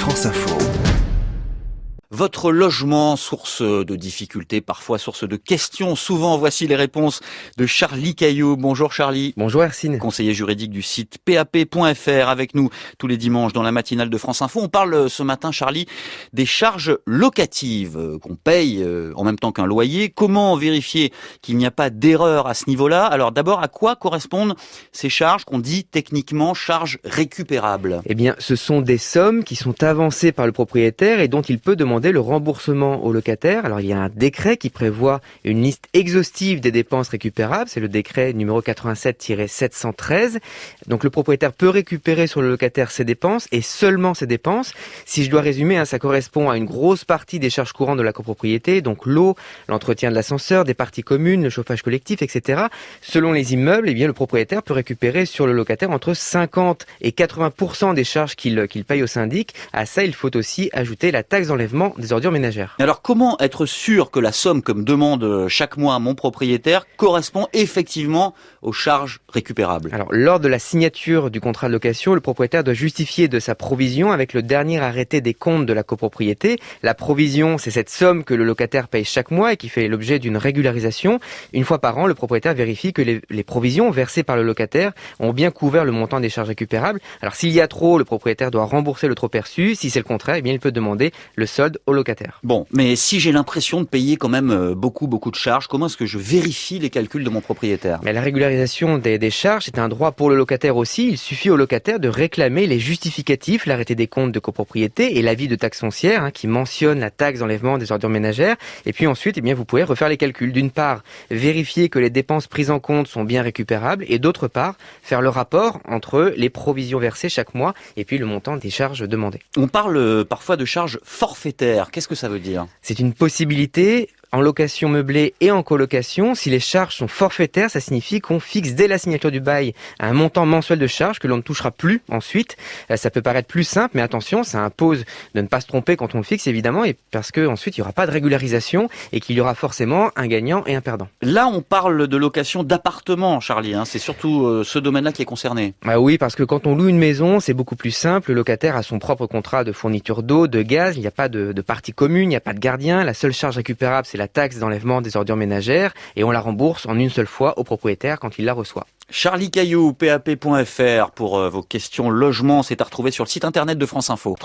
France Info. Votre logement, source de difficultés, parfois source de questions. Souvent, voici les réponses de Charlie Caillou. Bonjour Charlie. Bonjour Hercine. Conseiller juridique du site pap.fr avec nous tous les dimanches dans la matinale de France Info. On parle ce matin, Charlie, des charges locatives qu'on paye en même temps qu'un loyer. Comment vérifier qu'il n'y a pas d'erreur à ce niveau-là? Alors d'abord, à quoi correspondent ces charges qu'on dit techniquement charges récupérables? Eh bien, ce sont des sommes qui sont avancées par le propriétaire et dont il peut demander le remboursement au locataire. Alors, il y a un décret qui prévoit une liste exhaustive des dépenses récupérables. C'est le décret numéro 87-713. Donc, le propriétaire peut récupérer sur le locataire ses dépenses et seulement ses dépenses. Si je dois résumer, ça correspond à une grosse partie des charges courantes de la copropriété, donc l'eau, l'entretien de l'ascenseur, des parties communes, le chauffage collectif, etc. Selon les immeubles, eh bien, le propriétaire peut récupérer sur le locataire entre 50 et 80% des charges qu'il paye au syndic. À ça, il faut aussi ajouter la taxe d'enlèvement des ordures ménagères. Alors comment être sûr que la somme que me demande chaque mois mon propriétaire correspond effectivement aux charges récupérables? Alors lors de la signature du contrat de location, le propriétaire doit justifier de sa provision avec le dernier arrêté des comptes de la copropriété. La provision, c'est cette somme que le locataire paye chaque mois et qui fait l'objet d'une régularisation. Une fois par an, le propriétaire vérifie que les provisions versées par le locataire ont bien couvert le montant des charges récupérables. Alors s'il y a trop, le propriétaire doit rembourser le trop perçu. Si c'est le contraire, eh bien il peut demander le solde au locataire. Bon, mais si j'ai l'impression de payer quand même beaucoup de charges, comment est-ce que je vérifie les calculs de mon propriétaire? Mais la régularisation des charges, c'est un droit pour le locataire aussi. Il suffit au locataire de réclamer les justificatifs, l'arrêté des comptes de copropriété et l'avis de taxe foncière qui mentionne la taxe d'enlèvement des ordures ménagères. Et puis ensuite, eh bien, vous pouvez refaire les calculs. D'une part, vérifier que les dépenses prises en compte sont bien récupérables et d'autre part, faire le rapport entre les provisions versées chaque mois et puis le montant des charges demandées. On parle parfois de charges forfaitaires. Qu'est-ce que ça veut dire? C'est une possibilité. En location meublée et en colocation, si les charges sont forfaitaires, ça signifie qu'on fixe dès la signature du bail un montant mensuel de charges que l'on ne touchera plus ensuite. Ça peut paraître plus simple, mais attention, ça impose de ne pas se tromper quand on le fixe, évidemment, et parce qu'ensuite il n'y aura pas de régularisation et qu'il y aura forcément un gagnant et un perdant. Là, on parle de location d'appartement, Charlie. C'est surtout ce domaine-là qui est concerné. Ah oui, parce que quand on loue une maison, c'est beaucoup plus simple. Le locataire a son propre contrat de fourniture d'eau, de gaz. Il n'y a pas de partie commune, il n'y a pas de gardien. La seule charge récupérable, c'est la taxe d'enlèvement des ordures ménagères et on la rembourse en une seule fois au propriétaire quand il la reçoit. Charlie Caillou, pap.fr pour vos questions logement, c'est à retrouver sur le site internet de France Info.